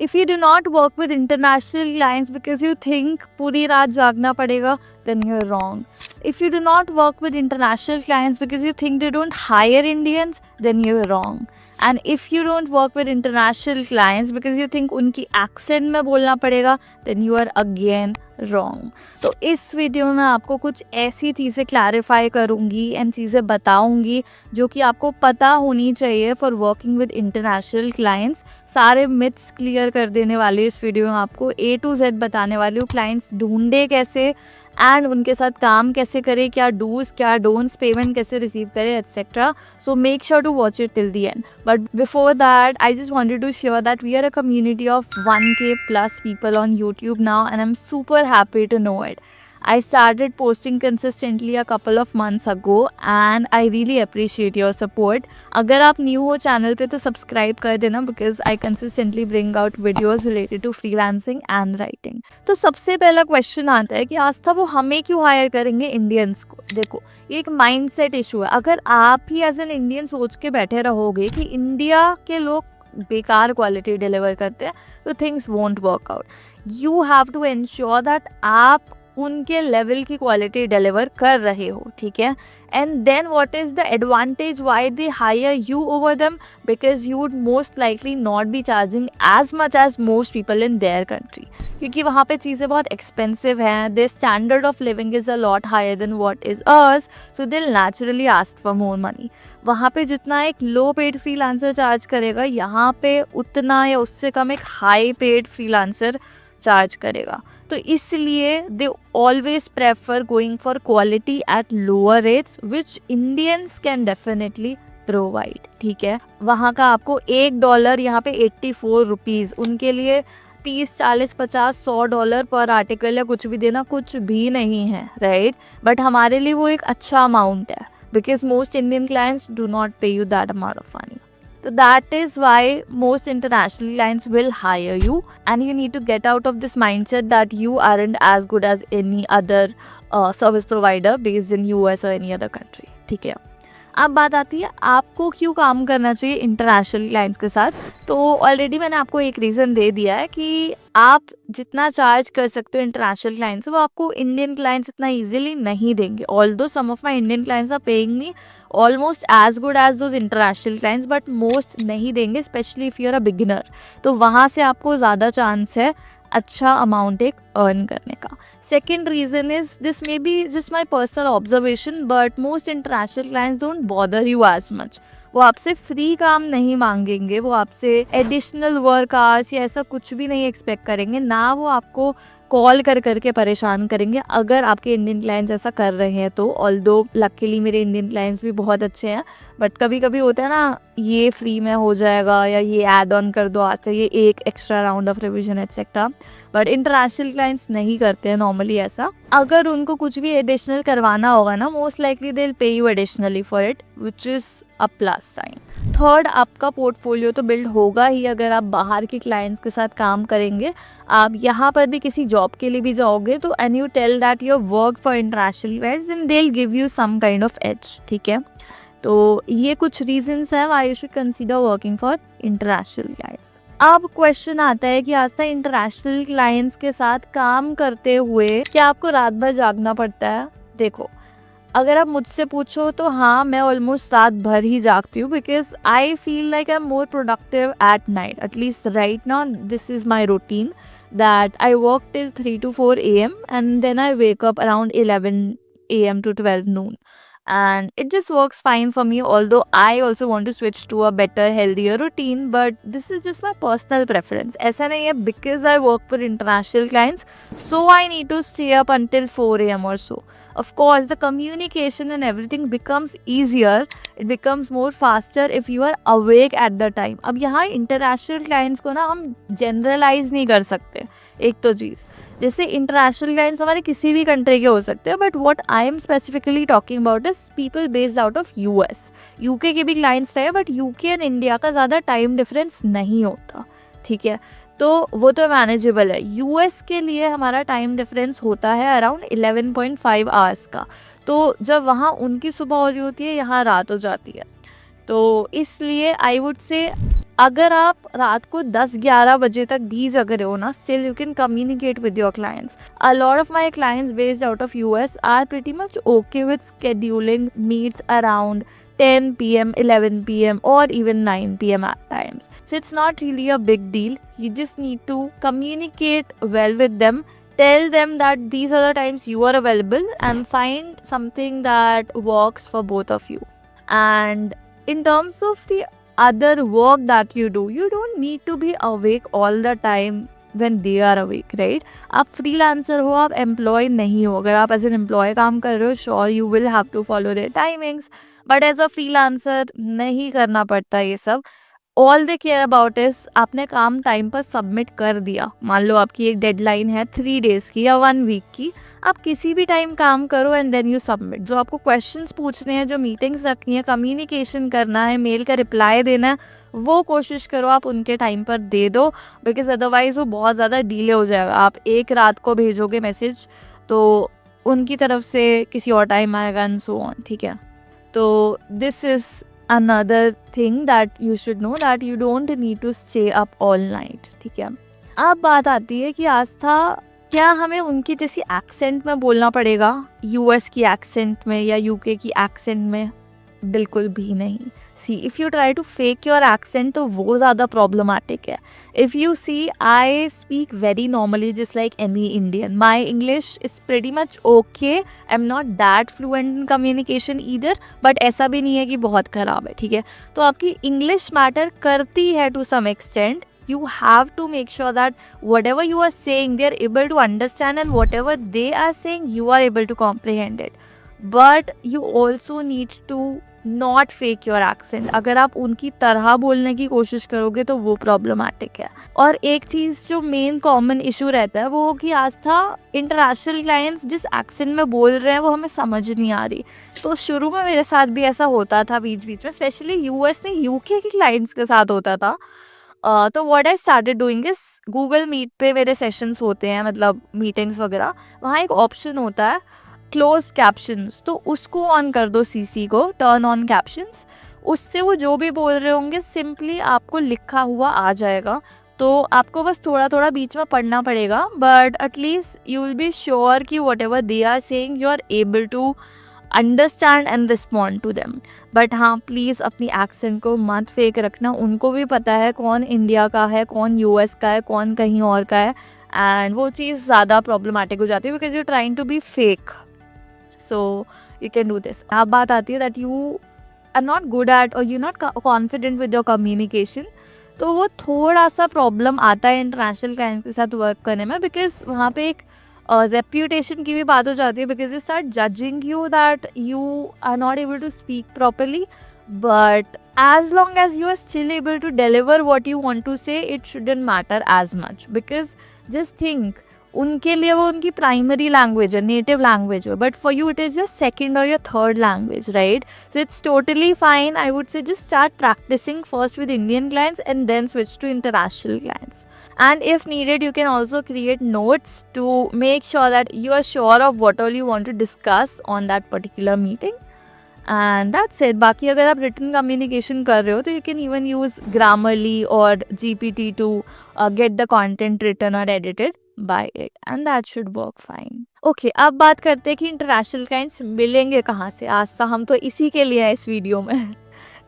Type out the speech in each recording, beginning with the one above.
If you do not work with international clients because you think पूरी रात जागना पड़ेगा, then you're wrong. If you do not work with international clients because you think they don't hire Indians, then you're wrong. And if you don't work with international clients because you think उनकी accent में बोलना पड़ेगा, then you are again wrong. तो इस video में आपको कुछ ऐसी चीज़ें क्लैरिफाई करूँगी एंड चीज़ें बताऊँगी जो कि आपको पता होनी चाहिए for working with international clients. सारे मिथ्स क्लियर कर देने वाली इस वीडियो में आपको A to Z बताने वाली हूँ. क्लाइंट्स ढूंढे कैसे एंड उनके साथ काम कैसे करें, क्या डूज क्या डोंट्स, पेमेंट कैसे रिसीव करें etcetera. So make sure to watch it till the end. But before that I just wanted to share that we are a community of 1K plus people on YouTube now, and I'm super happy to know it. I started posting consistently a couple of months ago and I really appreciate your support. अगर आप new हो channel पे तो subscribe कर देना because I consistently bring out videos related to freelancing and writing. तो सबसे पहला क्वेश्चन आता है कि आस्था वो हमें क्यों हायर करेंगे इंडियंस को. देखो ये एक माइंडसेट इशू है. अगर आप ही एज एन इंडियन सोच के बैठे रहोगे कि इंडिया के लोग बेकार क्वालिटी डिलीवर करते हैं तो things won't work out. You have to ensure that आप उनके लेवल की क्वालिटी डिलीवर कर रहे हो, ठीक है. And then what is the advantage why they hire you over them, because you would most likely not be charging as much as most people in their country, क्योंकि वहाँ पे चीज़ें बहुत एक्सपेंसिव हैं. Their standard of living is a lot higher than what is us, so they will naturally ask for more money. वहाँ पे जितना एक लो पेड फ्रीलांसर चार्ज करेगा, यहाँ पे उतना या उससे कम एक हाई पेड फ्रीलांसर चार्ज करेगा. तो इसलिए they always prefer going for quality at lower rates which Indians can definitely provide, ठीक है. वहाँ का आपको $1 यहाँ पे 84 रुपीज़, उनके लिए 30, 40, 50, $100 पर आर्टिकल या कुछ भी देना कुछ भी नहीं है, राइट. बट हमारे लिए वो एक अच्छा अमाउंट है because most Indian clients do not pay you that amount of money. So that is why most international clients will hire you, and you need to get out of this mindset that you aren't as good as any other service provider based in US or any other country, ठीक है. अब बात आती है आपको क्यों काम करना चाहिए इंटरनेशनल क्लाइंट्स के साथ. तो ऑलरेडी मैंने आपको एक रीज़न दे दिया है कि आप जितना चार्ज कर सकते हो इंटरनेशनल क्लाइंट्स, वो आपको इंडियन क्लाइंट्स इतना इजीली नहीं देंगे. Although some of my Indian clients are paying me almost as good as those international clients, but most नहीं देंगे, specially if you are a beginner. तो वहाँ से आपको ज़्यादा चांस है अच्छा अमाउंट एक अर्न करने का. Second reason is, this may be just my personal observation, but most international clients don't bother you as much. वो आपसे फ्री काम नहीं मांगेंगे, वो आपसे एडिशनल वर्क आवर्स या ऐसा कुछ भी नहीं एक्सपेक्ट करेंगे, ना वो आपको कॉल कर करके परेशान करेंगे अगर आपके इंडियन क्लाइंट्स ऐसा कर रहे हैं तो. ऑल्दो लकीली मेरे इंडियन क्लाइंट्स भी बहुत अच्छे हैं, बट कभी कभी होता है ना ये फ्री में हो जाएगा या ये ऐड ऑन कर दो आज से, ये एक extra round of revision etcetera. But international clients नहीं करते हैं नॉर्मली ऐसा. अगर उनको कुछ भी एडिशनल करवाना होगा ना, most likely they will pay you additionally for it, which is a plus sign. Third, आपका पोर्टफोलियो तो बिल्ड होगा ही अगर आप बाहर के क्लाइंट्स के साथ काम करेंगे. आप यहाँ पर भी किसी जॉब के लिए भी जाओगे तो and you tell that you work for international clients, then they will give you some kind of edge, ठीक है. तो ये कुछ रीजंस हैं why you should consider working for international clients. अब क्वेश्चन आता है कि आज तक इंटरनेशनल क्लाइंट्स के साथ काम करते हुए क्या आपको रात भर जागना पड़ता है. देखो अगर आप मुझसे पूछो तो हाँ, मैं ऑलमोस्ट रात भर ही जागती हूँ because I feel like I am more productive at night. At least right now this is my routine that I work till 3 to 4 a.m. and then I wake up around 11 a.m. to 12 noon. And it just works fine for me, although I also want to switch to a better, healthier routine, but this is just my personal preference. ऐसा नहीं है because I work for international clients, so I need to stay up until 4 a.m. or so. Of course, the communication and everything becomes easier, it becomes more faster if you are awake at the time. अब यहाँ international clients को ना हम generalize नहीं कर सकते. एक तो चीज़, जैसे इंटरनेशनल क्लाइंट्स हमारे किसी भी कंट्री के हो सकते हैं, but what I am specifically talking about is people based out of US. UK के भी क्लाइंट्स रहे, बट यूके एंड इंडिया का ज़्यादा टाइम डिफरेंस नहीं होता, ठीक है. तो वो तो मैनेजेबल है. यूएस के लिए हमारा टाइम डिफरेंस होता है अराउंड 11.5 आवर्स का. तो जब वहाँ उनकी सुबह हो रही होती है, यहाँ रात हो जाती है. तो इसलिए आई वुड से अगर आप रात को 10-11 बजे तक भी जग रहे हो ना, still you can communicate with your clients. A lot of my clients based out of US are pretty much okay with scheduling meets around 10 p.m., 11 p.m. or even 9 p.m. at times. So it's not really a big deal. You just need to communicate well with them. Tell them that these are the times you are available and find something that works for both of you. And in terms of the other work that you do, you don't need to be awake all the time when they are awake, right? आप freelancer हो, आप employee नहीं हो. अगर आप as an employee काम कर रहे हो, sure you will have to follow their timings, but as a freelancer नहीं करना पड़ता ये सब. All they care about is आपने काम टाइम पर सबमिट कर दिया. मान लो आपकी एक डेडलाइन है 3 days की या 1 week की, आप किसी भी टाइम काम करो एंड देन यू सबमिट. जो आपको क्वेश्चंस पूछने हैं, जो मीटिंग्स रखनी है, कम्युनिकेशन करना है, मेल का रिप्लाई देना है, वो कोशिश करो आप उनके टाइम पर दे दो, बिकॉज अदरवाइज वो बहुत ज़्यादा डिले हो जाएगा. आप एक रात को भेजोगे मैसेज तो उनकी तरफ से किसी और टाइम आएगा एंड सो ऑन. ठीक है, तो this is another thing that you should know, that you don't need to stay up all night. ठीक है, अब बात आती है कि आस्था, क्या हमें उनकी जैसी एक्सेंट में बोलना पड़ेगा, यूएस की एक्सेंट में या यूके की एक्सेंट में? बिल्कुल भी नहीं. See, if you try to fake your accent तो वो ज़्यादा प्रॉब्लमेटिक है. If you see, I speak very normally just like any Indian. My English is pretty much okay. I am not that fluent in communication either, but ऐसा भी नहीं है कि बहुत ख़राब है. ठीक है, तो आपकी इंग्लिश मैटर करती है to some extent. You have to make sure that whatever you are saying, they are able to understand, and whatever they are saying, you are able to comprehend it. But you also need to not fake your accent. अगर आप उनकी तरह बोलने की कोशिश करोगे तो वो प्रॉब्लमेटिक है. और एक चीज़ जो मेन कॉमन इशू रहता है वो कि आस्था, इंटरनेशनल क्लाइंट्स जिस एक्सेंट में बोल रहे हैं वो हमें समझ नहीं आ रही. तो शुरू में मेरे साथ भी ऐसा होता था बीच बीच में, स्पेशली यूएस नहीं, यूके के क्लाइंट्स के साथ होता था. तो what I started doing is, Google Meet पे मेरे सेशंस होते हैं, मतलब मीटिंग्स वगैरह, वहाँ एक ऑप्शन होता है क्लोज कैप्शंस. तो उसको ऑन कर दो, सीसी को टर्न ऑन कैप्शंस. उससे वो जो भी बोल रहे होंगे सिंपली आपको लिखा हुआ आ जाएगा. तो आपको बस थोड़ा थोड़ा बीच में पढ़ना पड़ेगा, but at least you will be sure कि whatever they are saying you are able to understand and respond to them. But हाँ, प्लीज़ अपनी एक्सेंट को मत फेक रखना. उनको भी पता है कौन इंडिया का है, कौन यूएस का है, कौन कहीं और का है, एंड वो चीज़ ज़्यादा प्रॉब्लमेटिक हो जाती है because you trying to be fake. So you can do this. अब बात आती है that you are not good at और you not confident with your communication. तो वो थोड़ा सा प्रॉब्लम आता है इंटरनेशनल क्लाइंट के साथ वर्क करने में, बिकॉज वहाँ पे एक रेप्यूटेशन की भी बात हो जाती है, because they start judging you that you are not able to speak properly. But as long as you are still able to deliver what you want to say, it shouldn't matter as much, because just think, उनके लिए वो उनकी primary language है, native language है, but for you it is your second और your third language, right? So it's totally fine. I would say just start practicing first with Indian clients and then switch to international clients. And if needed, you can also create notes to make sure that you are sure of what all you want to discuss on that particular meeting. And that's it. बाकी अगर आप written communication कर रहे हो तो you can even use Grammarly or GPT to get the content written or edited by it, and that should work fine. Okay, अब बात करते हैं कि इंटरनेशनल क्लाइंट्स मिलेंगे कहाँ से. आज तो हम तो इसी के लिए हैं इस वीडियो में.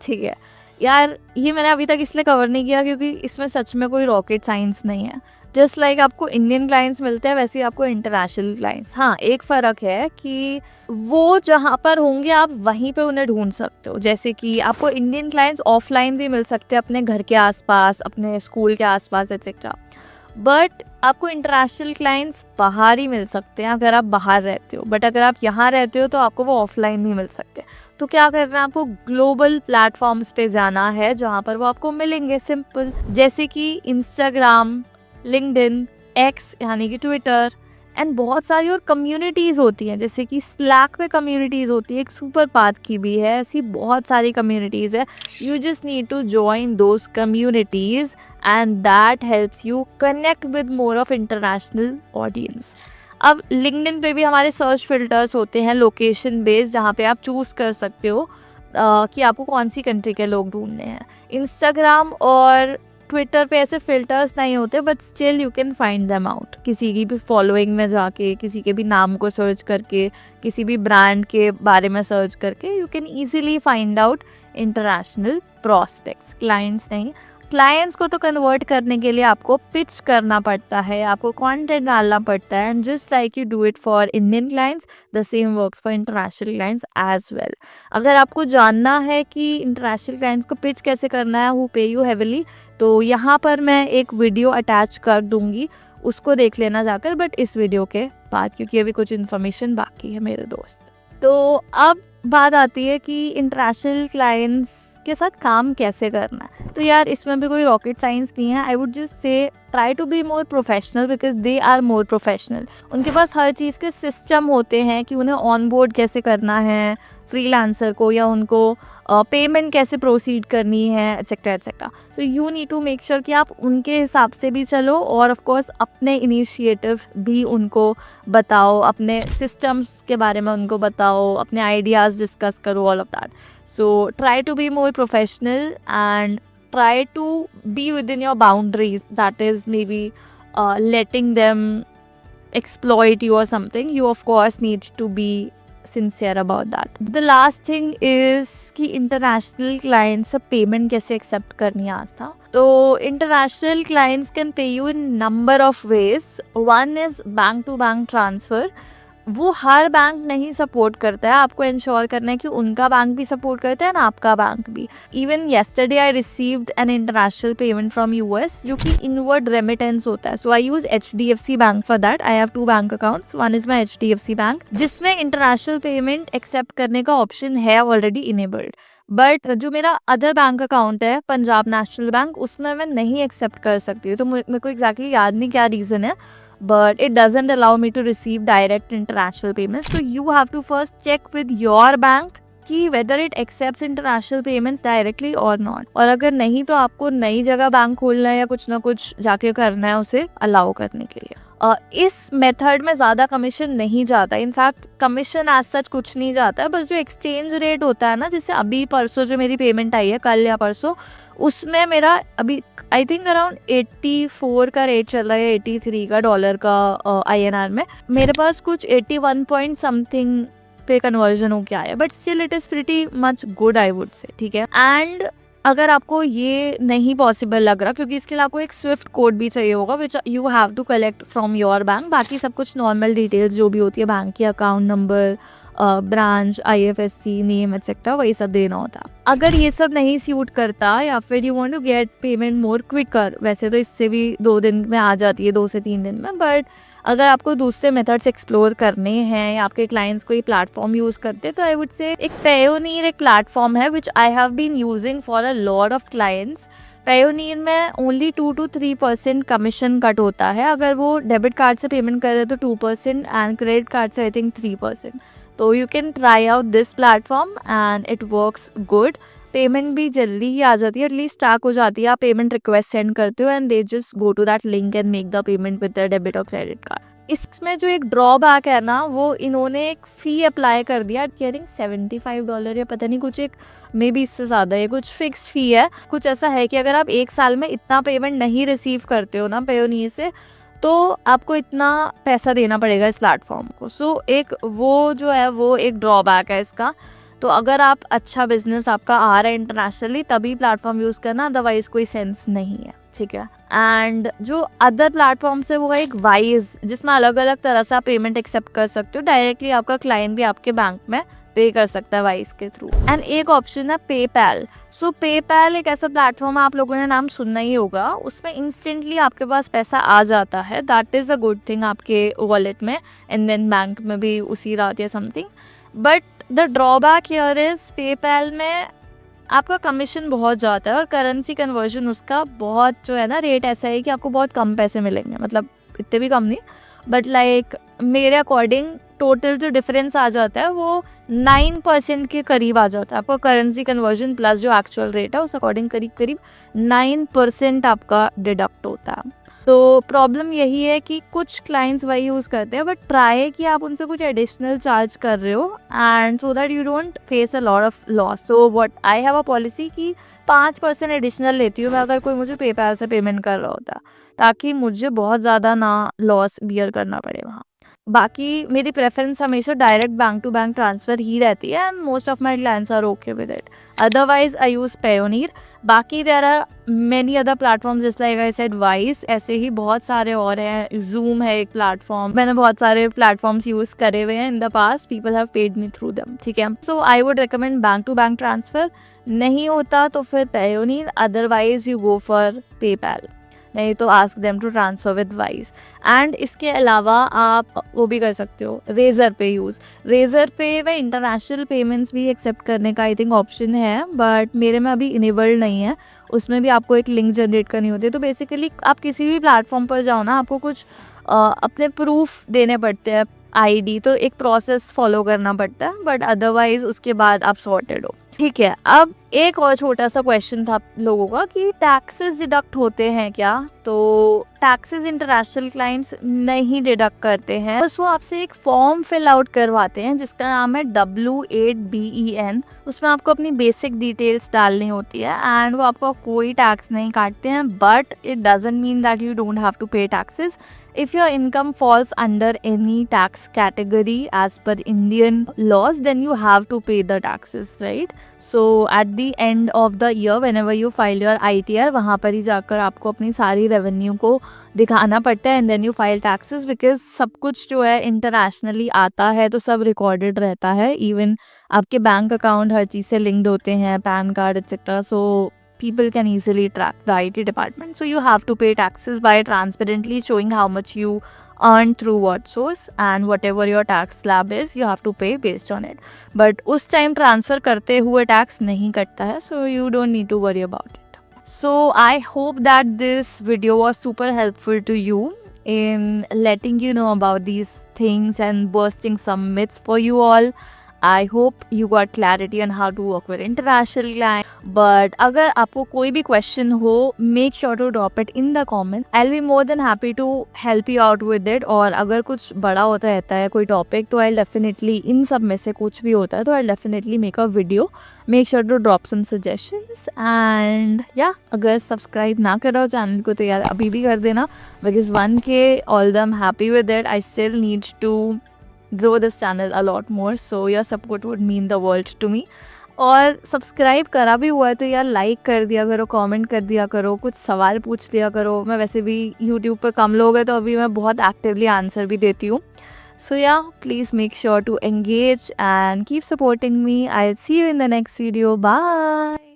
ठीक है यार, ये मैंने अभी तक इसलिए कवर नहीं किया क्योंकि इसमें सच में कोई रॉकेट साइंस नहीं है. जस्ट लाइक आपको इंडियन क्लाइंट्स मिलते हैं वैसे ही आपको इंटरनेशनल क्लाइंट्स. हाँ, एक फ़र्क है कि वो जहाँ पर होंगे आप वहीं पे उन्हें ढूंढ सकते हो. जैसे कि आपको इंडियन क्लाइंट्स ऑफलाइन भी मिल सकते हैं, अपने घर के आसपास, अपने स्कूल के आसपास एट्सेट्रा. बट आपको इंटरनेशनल क्लाइंट्स बाहर ही मिल सकते हैं अगर आप बाहर रहते हो. बट अगर आप यहाँ रहते हो तो आपको वो ऑफलाइन नहीं मिल सकते. तो क्या करना है, आपको ग्लोबल प्लेटफॉर्म्स पे जाना है जहाँ पर वो आपको मिलेंगे. सिंपल, जैसे कि इंस्टाग्राम, लिंक्डइन, एक्स यानी कि ट्विटर, एंड बहुत सारी और कम्युनिटीज़ होती हैं. जैसे कि स्लैक पे कम्युनिटीज़ होती है, एक सुपर पाथ की भी है, ऐसी बहुत सारी कम्युनिटीज़ है. You just need to join those communities and that helps you connect with more of international audience. अब लिंक्डइन पे भी हमारे सर्च फिल्टर्स होते हैं लोकेशन बेस्ड, जहाँ पे आप चूज़ कर सकते हो कि आपको कौन सी कंट्री के लोग ढूंढने हैं। इंस्टाग्राम और ट्विटर पे ऐसे फिल्टर्स नहीं होते, but still you can find them out. किसी की भी फॉलोइंग में जाके, किसी के भी नाम को सर्च करके, किसी भी ब्रांड के बारे में सर्च करके you can easily find out international prospects. Clients नहीं, क्लाइंट्स को तो कन्वर्ट करने के लिए आपको पिच करना पड़ता है, आपको कंटेंट डालना पड़ता है, and just like you do it for Indian clients, the same works for international clients as well. अगर आपको जानना है कि इंटरनेशनल क्लाइंट्स को पिच कैसे करना है, हु पे यू हेविली, तो यहाँ पर मैं एक वीडियो अटैच कर दूंगी, उसको देख लेना जाकर, बट इस वीडियो के बाद, क्योंकि अभी कुछ इन्फॉर्मेशन बाकी है मेरे दोस्त। तो अब बात आती है कि इंटरनेशनल क्लाइंट्स के साथ काम कैसे करना है। तो यार इसमें भी कोई रॉकेट साइंस नहीं है। I would just say try to be more professional because they are more professional. उनके पास हर चीज़ के सिस्टम होते हैं कि उन्हें ऑन बोर्ड कैसे करना है फ्रीलांसर को, या उनको पेमेंट कैसे प्रोसीड करनी है, एट्सेट्रा एट्सेट्रा। तो you need to make sure कि आप उनके हिसाब से भी चलो, और ऑफ कोर्स अपने इनिशिएटिव भी उनको बताओ, अपने सिस्टम्स के बारे में उनको बताओ, अपने आइडियाज़ डिस्कस करो, all of that. So try to be more professional and try to be within your boundaries. That is maybe letting them exploit you or something. You of course need to be sincere about that. The last thing is कि international clients से payment कैसे accept करनी है आज था। तो international clients can pay you in number of ways. One is bank to bank transfer. वो हर bank नहीं सपोर्ट करता है, आपको इंश्योर करना है कि उनका बैंक भी सपोर्ट करता है ना आपका बैंक भी। Even yesterday I received an international payment from US, जो कि इनवर्ड रेमिटेंस होता है। So I use HDFC bank for that. I have 2 bank accounts, one is my HDFC bank, जिसमें इंटरनेशनल पेमेंट एक्सेप्ट करने का option है already enabled. But जो मेरा अदर बैंक अकाउंट है पंजाब नेशनल बैंक, उसमें मैं नहीं एक्सेप्ट कर सकती हूँ। तो मेरे को एग्जैक्टली याद नहीं क्या रीज़न है, but it doesn't allow me to receive direct international payments. So you have to first check with your bank कि whether it accepts international payments directly or not. और अगर नहीं तो आपको नई जगह बैंक खोलना है या कुछ ना कुछ जाके करना है उसे अलाउ करने के लिए। इस मेथड में ज़्यादा कमीशन नहीं जाता, इनफैक्ट कमीशन एज सच कुछ नहीं जाता है, बस जो एक्सचेंज रेट होता है ना, जैसे अभी परसों जो मेरी पेमेंट आई है, कल या परसों, उसमें मेरा अभी आई थिंक अराउंड 84 का रेट चल रहा है, 83 का डॉलर का INR में। मेरे पास कुछ 81 पॉइंट समथिंग पे कन्वर्जन हो गया है, but still it is pretty much good I would से, ठीक है। एंड अगर आपको ये नहीं पॉसिबल लग रहा, क्योंकि इसके लिए आपको एक स्विफ्ट कोड भी चाहिए होगा which you have to collect from your bank. बाकी सब कुछ नॉर्मल डिटेल्स जो भी होती है बैंक की, account number, branch, IFSC name etcetera, वही सब देना होता है। अगर ये सब नहीं सूट करता या फिर you want to get payment more quicker, वैसे तो इससे भी 2 दिन में आ जाती है, 2 से 3 दिन में, बट अगर आपको दूसरे मेथड्स एक्सप्लोर करने हैं या आपके क्लाइंट्स कोई प्लेटफॉर्म यूज़ करते हैं, तो आई वुड से एक पेयोनियर एक प्लेटफॉर्म है which I have been using for a lot of clients. Payoneer में ओनली 2 to 3% कमीशन कट होता है। अगर वो डेबिट कार्ड से पेमेंट कर रहे तो 2% एंड क्रेडिट कार्ड से आई थिंक 3%। तो you can try out this platform and it works good. Payment भी जल्दी ही आ जाती है, एटलीस्ट स्टार्ट हो जाती है। आप पेमेंट रिक्वेस्ट सेंड करते हो and they just go to that link and make the payment with the debit और क्रेडिट कार्ड। इसमें जो एक ड्रॉबैक है ना, वो इन्होंने एक फ़ी अप्लाई कर दिया, केयरिंग $75 या पता नहीं कुछ, एक मे बी इससे ज़्यादा है, कुछ फिक्स फ़ी है। कुछ ऐसा है कि अगर आप 1 साल में इतना पेमेंट नहीं रिसीव करते हो ना पेयोनियर से, तो आपको इतना पैसा देना पड़ेगा इस प्लेटफॉर्म को। सो एक वो जो है वो एक ड्रॉबैक है इसका। तो अगर आप अच्छा बिजनेस आपका आ रहा है इंटरनेशनली, तभी प्लेटफॉर्म यूज़ करना, अदरवाइज कोई सेंस नहीं है, ठीक है। एंड जो अदर प्लेटफॉर्म है वो है एक वाइज, जिसमें अलग अलग तरह से आप पेमेंट एक्सेप्ट कर सकते हो। डायरेक्टली आपका क्लाइंट भी आपके बैंक में पे कर सकता है वाइज के थ्रू। एंड एक ऑप्शन है पेपैल। सो पेपैल एक ऐसा प्लेटफॉर्म है, आप लोगों ने नाम सुनना ही होगा। उसमें इंस्टेंटली आपके पास पैसा आ जाता है, that is a good thing आपके वॉलेट में, एंड देन बैंक में भी उसी रात या something. But the drawback here is PayPal में आपका कमीशन बहुत जाता है और करेंसी कन्वर्जन उसका बहुत जो है ना रेट ऐसा है कि आपको बहुत कम पैसे मिलेंगे, मतलब इतने भी कम नहीं, बट लाइक मेरे अकॉर्डिंग टोटल जो डिफरेंस आ जाता है वो 9% के करीब आ जाता है। आपका करेंसी कन्वर्जन प्लस जो एक्चुअल रेट है उस अकॉर्डिंग करीब 9% आपका डिडक्ट होता है। तो प्रॉब्लम यही है कि कुछ क्लाइंट्स वही यूज़ करते हैं, बट ट्राई कि आप उनसे कुछ एडिशनल चार्ज कर रहे हो and so that you don't face a lot of loss. So what I have a policy कि 5% एडिशनल लेती हूँ मैं अगर कोई मुझे पेपैल से पेमेंट कर रहा होता, ताकि मुझे बहुत ज़्यादा ना लॉस बियर करना पड़े वहाँ. बाकी मेरी प्रेफरेंस हमेशा direct bank to bank transfer ही रहती है and most of my clients are okay with it. Otherwise I use Payoneer. बाकी there are many other platforms just like I said Wise, ऐसे ही बहुत सारे और हैं. जूम है एक प्लेटफॉर्म, मैंने बहुत सारे प्लेटफॉर्म्स यूज़ करे हुए हैं in the past. People have paid me through them. ठीक है, so I would recommend bank to bank transfer. नहीं होता तो फिर Payoneer, otherwise you go for PayPal. नहीं तो ask them to transfer with Wise. And इसके अलावा आप वो भी कर सकते हो रेज़र पे यूज़. रेज़र पे व इंटरनेशनल पेमेंट्स भी एक्सेप्ट करने का आई थिंक ऑप्शन है, बट मेरे में अभी इनेबल्ड नहीं है. उसमें भी आपको एक लिंक जनरेट करनी होती है. तो बेसिकली आप किसी भी प्लेटफॉर्म पर जाओ ना, आपको कुछ अपने प्रूफ देने पड़ते हैं, आईडी, तो एक प्रोसेस फॉलो करना पड़ता है, बट अदरवाइज उसके बाद आप सॉर्टेड हो. ठीक है, अब एक और छोटा सा क्वेश्चन था आप लोगों का कि टैक्सेस डिडक्ट होते हैं क्या. तो टैक्सेस इंटरनेशनल क्लाइंट्स नहीं डिडक्ट करते हैं, बस वो आपसे एक फॉर्म फिल आउट करवाते हैं जिसका नाम है W8BEN. उसमें आपको अपनी बेसिक डिटेल्स डालनी होती है एंड वो आपको कोई टैक्स नहीं काटते हैं. But it doesn't mean that you don't have to pay taxes. If your income falls under any tax category as per Indian laws, then you have to pay the taxes, right? So at the end of the year, whenever you file your ITR, वहाँ पर ही जाकर आपको अपनी सारी revenue को दिखाना पड़ता है and then you file taxes, because सब कुछ जो है इंटरनेशनली आता है तो सब रिकॉर्डेड रहता है. इवन आपके बैंक अकाउंट हर चीज़ से लिंक्ड होते हैं, pan card etcetera. So people can easily track the IT department. So you have to pay taxes by transparently showing how much you earn through what source, and whatever your tax slab is, you have to pay based on it. But उस time transfer करते हुए tax नहीं कटता है, so you don't need to worry about it. So I hope that this video was super helpful to you in letting you know about these things and bursting some myths for you all. I hope you got clarity on how to work with international clients. But अगर आपको कोई भी question हो, make sure to drop it in the comment. I'll be more than happy to help you out with it. और अगर कुछ बड़ा होता रहता है कोई topic, तो I'll definitely, इन सब में से कुछ भी होता है तो I'll definitely make a video. Make sure to drop some suggestions. And yeah, अगर subscribe ना कर रहा हो चैनल को तो यार अभी भी कर देना, because 1K, although I'm happy with it, I still need to grow this channel a lot more, so your support would mean the world to me. और सब्सक्राइब करा भी हुआ है तो यार लाइक कर दिया करो, कमेंट कर दिया करो, कुछ सवाल पूछ लिया करो. मैं वैसे भी यूट्यूब पर कम लोग हैं तो अभी मैं बहुत एक्टिवली आंसर भी देती हूँ. So yeah please make sure to engage and keep supporting me. I will see you in the next video. Bye.